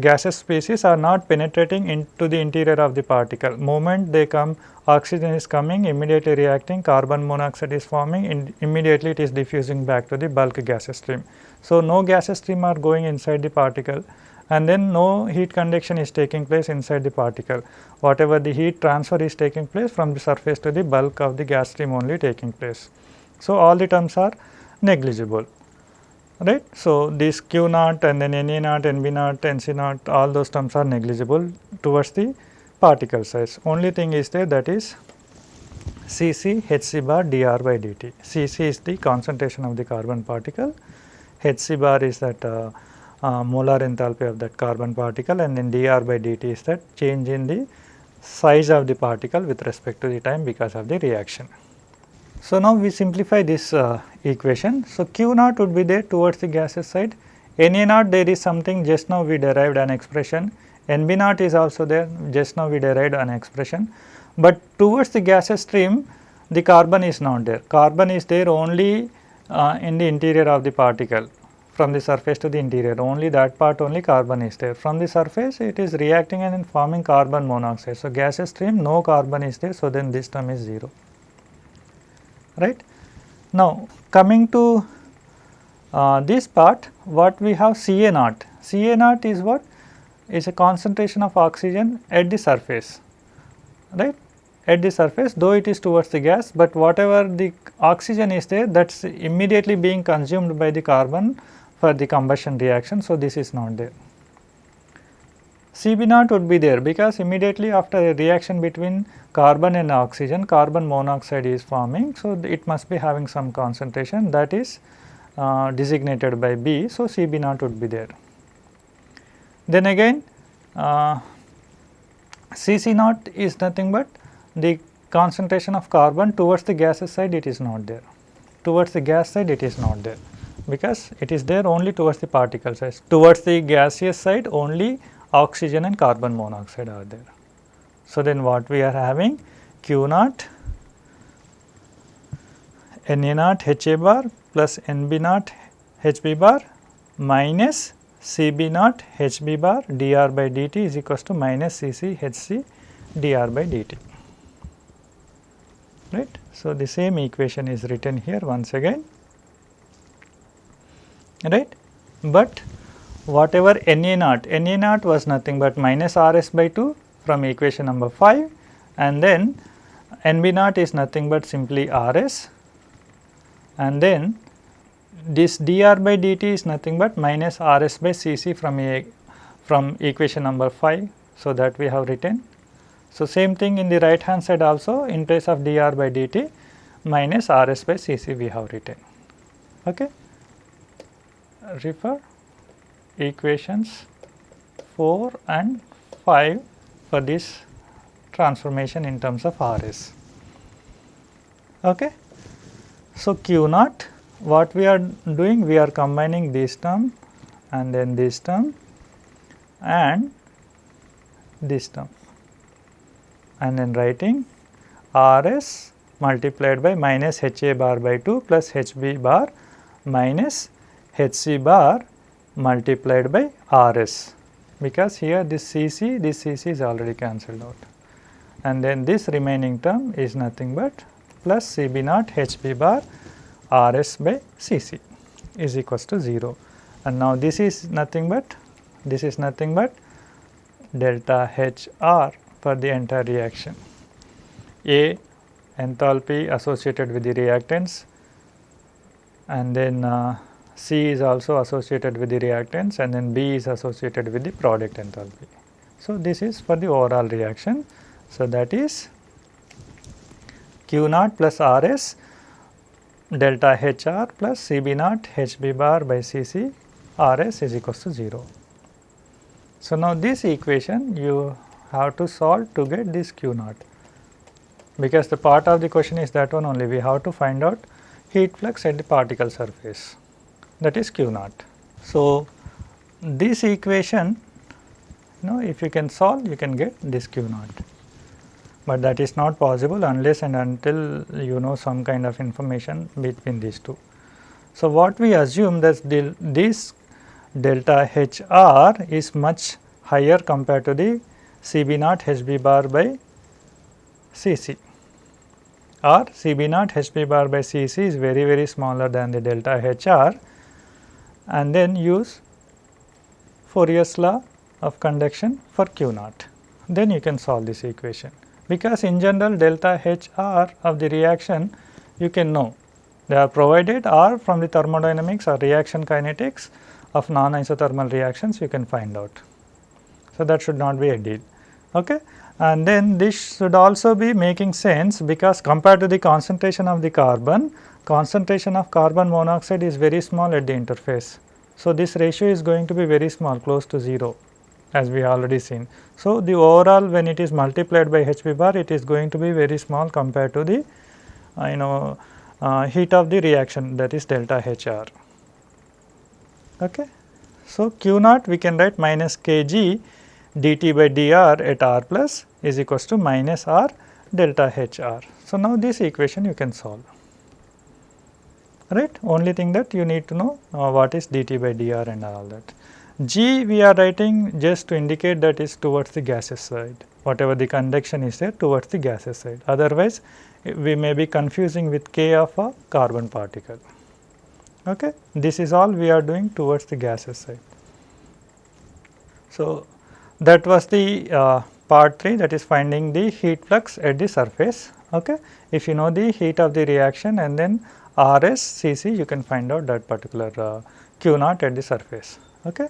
gaseous species are not penetrating into the interior of the particle. Moment they come, oxygen is coming, immediately reacting, carbon monoxide is forming, and immediately it is diffusing back to the bulk gaseous stream. So, no gaseous stream are going inside the particle, and then no heat conduction is taking place inside the particle. Whatever the heat transfer is taking place from the surface to the bulk of the gas stream only taking place. So, all the terms are negligible, right. So, this Q naught and then Na naught, Nb naught, Nc naught, all those terms are negligible towards the particle size. Only thing is there, that is Cc Hc bar dr by dt. Cc is the concentration of the carbon particle, Hc bar is that molar enthalpy of that carbon particle, and then dr by dt is that change in the size of the particle with respect to the time because of the reaction. So, now we simplify this equation. So, Q naught would be there towards the gaseous side, Na naught there is something, just now we derived an expression, Nb naught is also there, just now we derived an expression, but towards the gaseous stream the carbon is not there. Carbon is there only in the interior of the particle, from the surface to the interior, only that part only carbon is there. From the surface it is reacting and forming carbon monoxide. So, gaseous stream no carbon is there, so then this term is 0, right. Now, coming to this part, what we have Ca naught. Ca naught is what? Is a concentration of oxygen at the surface, right, at the surface, though it is towards the gas, but whatever the oxygen is there, that is immediately being consumed by the carbon for the combustion reaction. So, this is not there. Cb naught would be there because immediately after a reaction between carbon and oxygen, carbon monoxide is forming. So, it must be having some concentration that is designated by B. So, Cb naught would be there. Then again Cc naught is nothing but the concentration of carbon towards the gaseous side, it is not there. Towards the gas side it is not there, because it is there only towards the particle size. Towards the gaseous side only oxygen and carbon monoxide are there. So, then what we are having, Q naught Na naught Ha bar plus Nb naught Hb bar minus Cb naught Hb bar dr by dt is equals to minus Cc Hc dr by dt, right. So, the same equation is written here once again, right. But whatever Na naught was nothing but minus Rs by 2 from equation number 5, and then Nb naught is nothing but simply Rs, and then this dr by dt is nothing but minus Rs by Cc from equation number 5. So, that we have written. So, same thing in the right hand side also, in place of dr by dt minus Rs by Cc we have written. Okay. refer equations 4 and 5 for this transformation in terms of RS. Okay. So, Q naught, what we are doing, we are combining this term and then this term and this term, and then writing RS multiplied by minus HA bar by 2 plus HB bar minus HC bar multiplied by RS, because here this CC is already cancelled out, and then this remaining term is nothing but plus CB naught HB bar RS by CC is equals to 0, and now this is nothing but delta HR for the entire reaction. A, enthalpy associated with the reactants, and then C is also associated with the reactants, and then B is associated with the product enthalpy. So, this is for the overall reaction. So, that is Q naught plus RS delta HR plus CB naught HB bar by CC RS is equals to 0. So, now this equation you have to solve to get this Q naught, because the part of the question is that one only. We have to find out heat flux at the particle surface, that is Q naught. So, this equation, if you can solve, you can get this Q naught, but that is not possible unless and until you know some kind of information between these two. So, what we assume that this delta HR is much higher compared to the CB naught HB bar by CC, or CB naught HB bar by CC is very smaller than the delta HR, and then use Fourier's law of conduction for Q naught. Then you can solve this equation, because in general delta HR of the reaction you can know, they are provided or from the thermodynamics or reaction kinetics of non-isothermal reactions you can find out. So, that should not be a deal. Okay. And then this should also be making sense, because compared to the concentration of the carbon, concentration of carbon monoxide is very small at the interface. So, this ratio is going to be very small, close to 0, as we already seen. So, the overall when it is multiplied by HB bar, it is going to be very small compared to the heat of the reaction, that is delta HR. Okay. So, Q naught we can write minus Kg dt by dr at R plus is equals to minus R delta HR. So, now this equation you can solve, right. Only thing that you need to know what is dt by dr and all that. G we are writing just to indicate that is towards the gaseous side, whatever the conduction is there towards the gaseous side, otherwise we may be confusing with K of a carbon particle. Okay. This is all we are doing towards the gaseous side. So, that was the part 3, that is finding the heat flux at the surface. Okay. If you know the heat of the reaction and then RS, CC, you can find out that particular Q naught at the surface. Okay.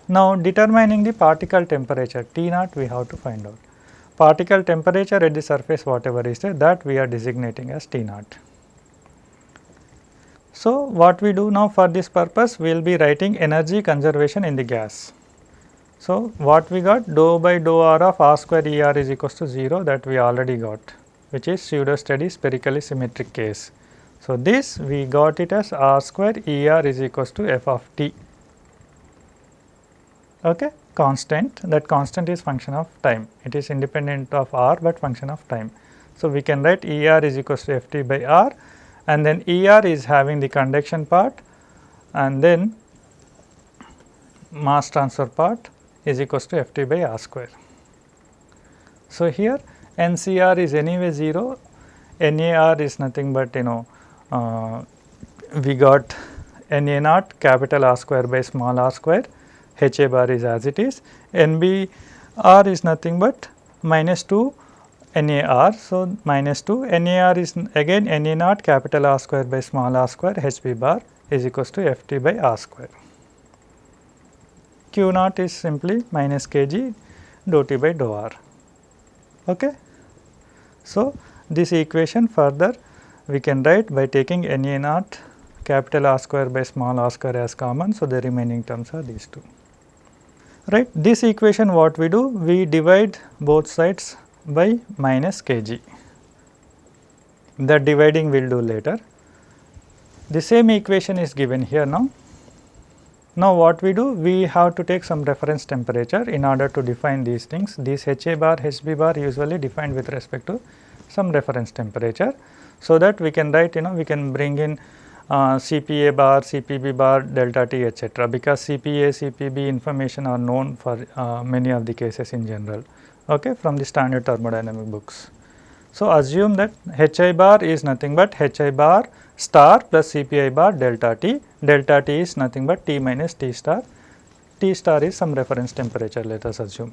Now, determining the particle temperature T naught we have to find out. Particle temperature at the surface whatever is there, that we are designating as T naught. So, what we do now for this purpose, we will be writing energy conservation in the gas. So, what we got, dou by dou R of R square ER is equals to 0, that we already got, which is pseudo steady spherically symmetric case. So, this we got it as R square ER is equals to F of T, okay, constant. That constant is function of time, it is independent of R, but function of time. So, we can write ER is equals to Ft by R, and then ER is having the conduction part, and then mass transfer part is equals to Ft by R square. So, here NCR is anyway 0, NAR is nothing but we got Na naught capital R square by small r square, HA bar is as it is, NBR is nothing but minus 2 NAR. So, minus 2 NAR is again Na naught capital R square by small r square, HB bar is equals to Ft by R square. Q naught is simply minus Kg dou T by dou R. Okay. So, this equation further we can write by taking Na naught capital R square by small r square as common. So, the remaining terms are these two, right. This equation what we do? We divide both sides by minus kg. That dividing we will do later. The same equation is given here now. Now, what we do? We have to take some reference temperature in order to define these things. These HA bar, HB bar usually defined with respect to some reference temperature. So, that we can write, we can bring in CPA bar, CPB bar, delta T, etc., because CPA, CPB information are known for many of the cases in general, okay, from the standard thermodynamic books. So, assume that HI bar is nothing but HI bar star plus CPI bar delta T is nothing but T minus T star is some reference temperature, let us assume.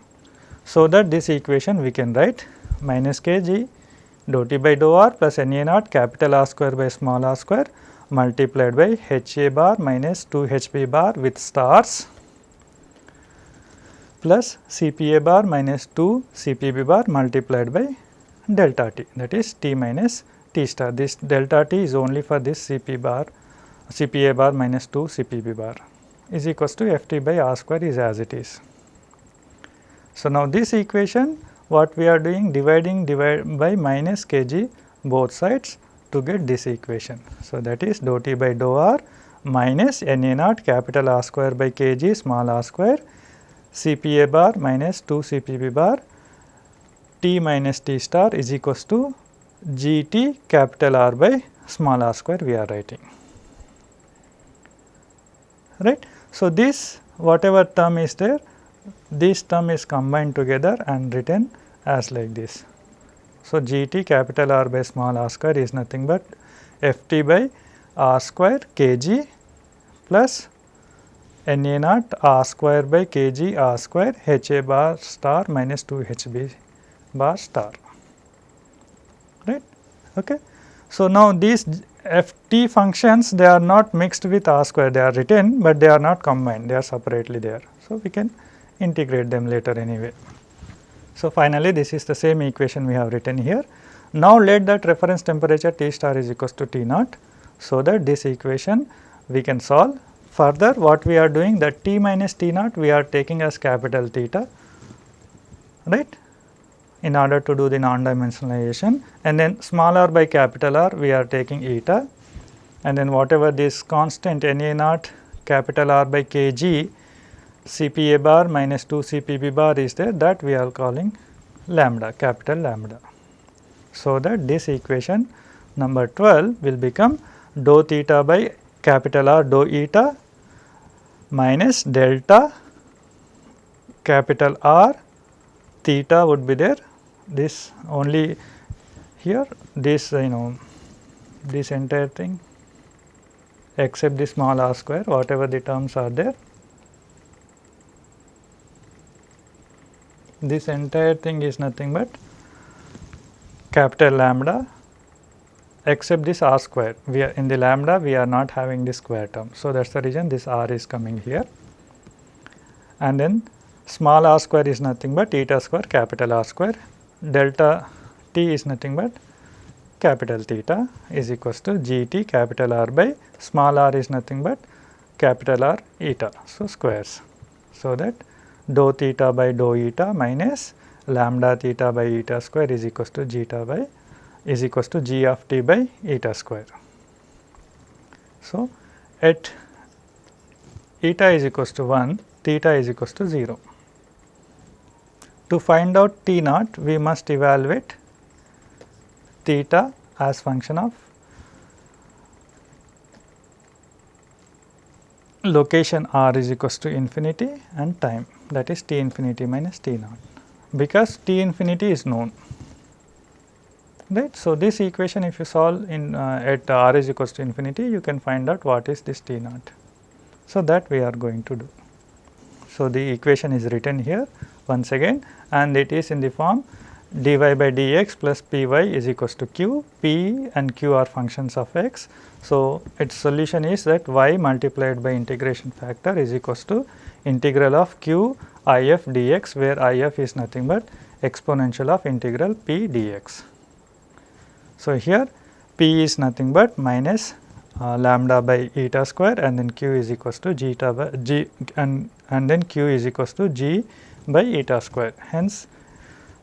So, that this equation we can write minus Kg dou T by dou R plus Na naught capital R square by small r square multiplied by HA bar minus 2 HB bar with stars plus CPA bar minus 2 CPB bar multiplied by delta T, that is T minus T star. This delta T is only for this CPA bar minus 2 CPB bar is equals to Ft by R square is as it is. So, now this equation what we are doing, divide by minus Kg both sides to get this equation. So, that is dou T by dou R minus Na naught capital R square by Kg small r square CPA bar minus 2 CPB bar T minus T star is equals to GT capital R by small r square we are writing, right. So, this whatever term is there, this term is combined together and written as like this. So, GT capital R by small r square is nothing but Ft by R square Kg plus Na naught R square by Kg R square HA bar star minus 2 HB bar star, right. Okay. So, now these Ft functions they are not mixed with R square, they are written, but they are not combined, they are separately there. So, we can integrate them later anyway. So, finally, this is the same equation we have written here. Now, let that reference temperature T star is equals to T naught. So, that this equation we can solve. Further, what we are doing, that T minus T naught we are taking as capital theta, right, in order to do the non-dimensionalization, and then small r by capital R we are taking eta, and then whatever this constant Na naught capital R by Kg CPA bar minus 2 CPB bar is there, that we are calling lambda, capital lambda. So, that this equation number 12 will become dou theta by capital R dou eta minus delta capital R theta would be there, this only here, this this entire thing except the small r square, whatever the terms are there, this entire thing is nothing but capital lambda except this r square. We are in the lambda we are not having this square term. So, that is the reason this r is coming here, and then small r square is nothing but eta square capital R square, delta T is nothing but capital theta is equals to GT capital R by small r is nothing but capital R eta. So, squares. So, that dou theta by dou eta minus lambda theta by eta square is equals to G of T by eta square. So, at eta is equals to 1, theta is equals to 0. To find out T naught, we must evaluate theta as function of location r is equals to infinity and time, that is T infinity minus T naught, because T infinity is known, right. So, this equation if you solve in at r is equals to infinity, you can find out what is this T naught. So, that we are going to do. So, the equation is written here once again, and it is in the form dy by dx plus py is equals to q, p and q are functions of x. So, its solution is that y multiplied by integration factor is equals to integral of q if dx, where if is nothing but exponential of integral p dx. So, here p is nothing but minus lambda by eta square, and then q is equals to zeta by g, and then q is equals to g by eta square. Hence,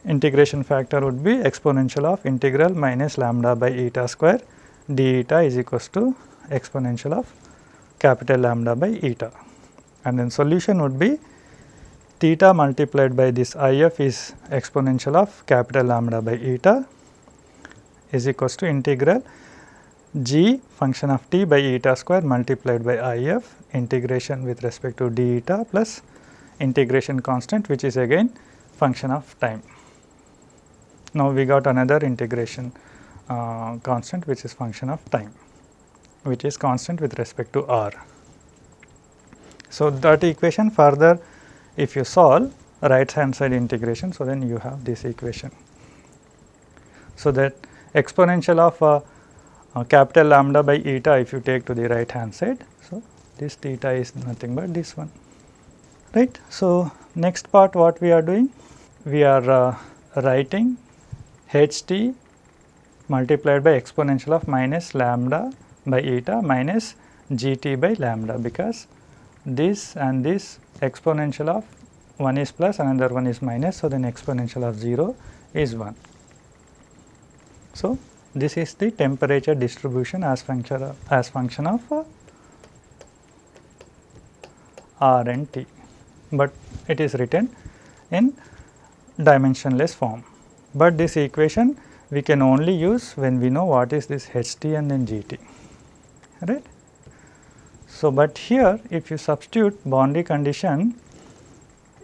integration factor would be exponential of integral minus lambda by eta square d eta is equals to exponential of capital lambda by eta, and then solution would be theta multiplied by this if is exponential of capital lambda by eta is equals to integral g function of t by eta square multiplied by if integration with respect to d eta plus integration constant, which is again function of time. Now, we got another integration constant, which is function of time, which is constant with respect to r. So, that equation further if you solve right hand side integration, so then you have this equation. So, that exponential of capital lambda by eta if you take to the right hand side. So, this theta is nothing but this one, right. So, next part what we are doing? We are writing h t multiplied by exponential of minus lambda by eta minus g t by lambda, because this and this exponential of one is plus, another one is minus. So, then exponential of 0 is 1. So, this is the temperature distribution as function of r and t, but it is written in dimensionless form. But this equation we can only use when we know what is this h t and then g t, right. So, but here if you substitute boundary condition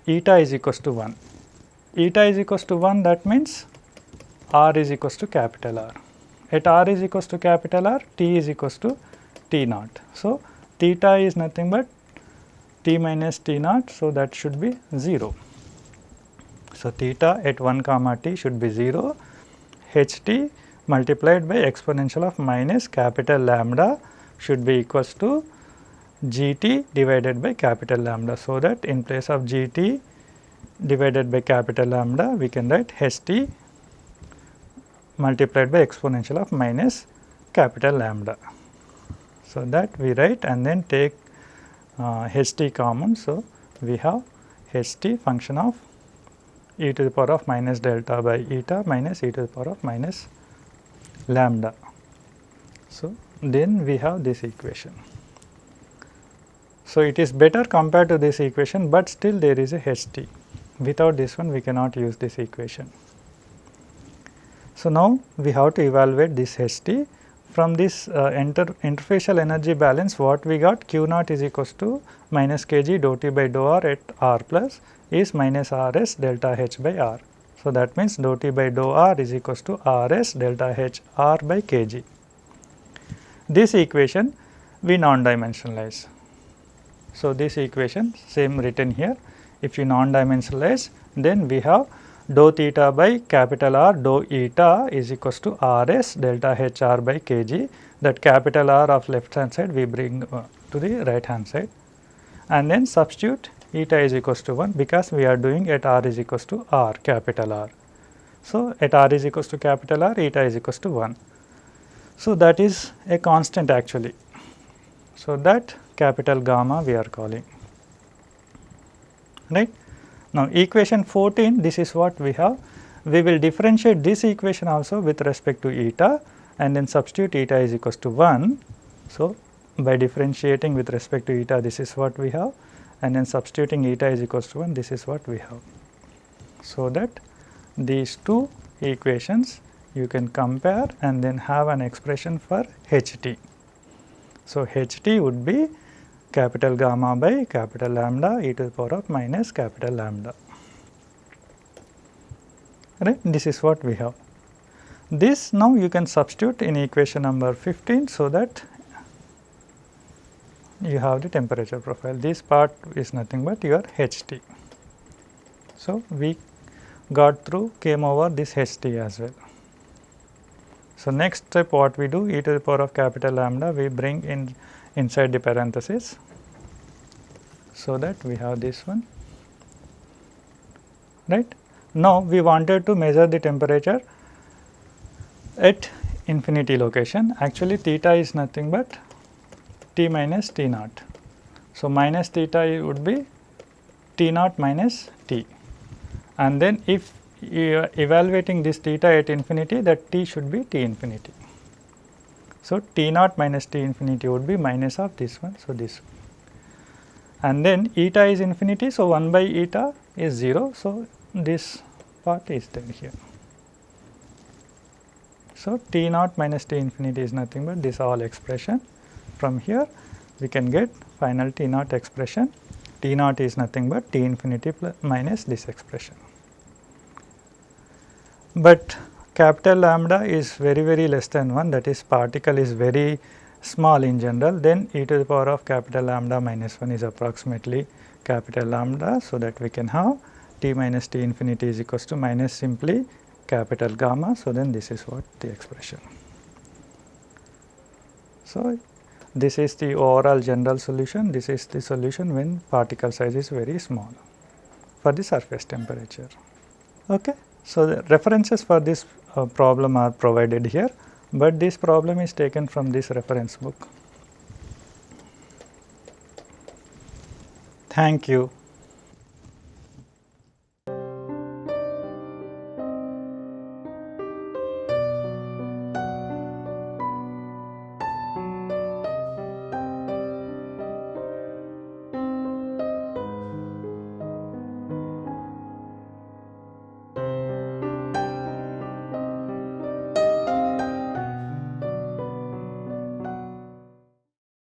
eta is equals to 1, eta is equals to 1, that means r is equals to capital R. At r is equals to capital R, t is equals to t naught. So, theta is nothing but t minus t naught, so that should be 0. So, theta at 1 comma t should be 0, h t multiplied by exponential of minus capital lambda should be equals to g t divided by capital lambda. So, that in place of g t divided by capital lambda we can write h t multiplied by exponential of minus capital lambda. So, that we write and then take h t common. So, we have h t function of e to the power of minus delta by eta minus e to the power of minus lambda. So, then we have this equation. So, it is better compared to this equation, but still there is a h t. Without this one we cannot use this equation. So, now we have to evaluate this h t. From this interfacial energy balance, what we got, q naught is equals to minus kg dou t by dou r at r plus is minus r s delta h by r. So, that means dou t by dou r is equals to r s delta h r by kg. This equation we non-dimensionalize. So, this equation same written here, if you non-dimensionalize, then we have dou theta by capital R dou eta is equals to r s delta h r by kg. That capital R of left hand side we bring to the right hand side, and then substitute eta is equals to 1, because we are doing at r is equals to r capital R. So, at r is equals to capital R, eta is equals to 1. So, that is a constant actually. So, that capital gamma we are calling, right. Now, equation 14, this is what we have. We will differentiate this equation also with respect to eta and then substitute eta is equals to 1. So, by differentiating with respect to eta, this is what we have, and then substituting eta is equals to 1, this is what we have. So, that these two equations you can compare and then have an expression for h t. So, h t would be capital gamma by capital lambda e to the power of minus capital lambda, right. This is what we have. This now you can substitute in equation number 15, so that you have the temperature profile. This part is nothing but your h t. So, we came over this h t as well. So, next step what we do, e to the power of capital lambda we bring in inside the parenthesis. So, that we have this one, right. Now, we wanted to measure the temperature at infinity location. Actually, theta is nothing but T minus T naught. So, minus theta would be T naught minus T, and then if you are evaluating this theta at infinity, that T should be T infinity. So, T naught minus T infinity would be minus of this one. So, this one. And then eta is infinity. So, 1 by eta is 0. So, this part is there here. So, T naught minus T infinity is nothing but this all expression. From here we can get final T naught expression. T naught is nothing but T infinity plus minus this expression. But capital lambda is very less than 1, that is particle is very small in general, then e to the power of capital lambda minus 1 is approximately capital lambda. So, that we can have T minus T infinity is equals to minus simply capital gamma. So, then this is what the expression. So, this is the overall general solution. This is the solution when particle size is very small for the surface temperature. Okay. So, the references for this problem are provided here, but this problem is taken from this reference book. Thank you.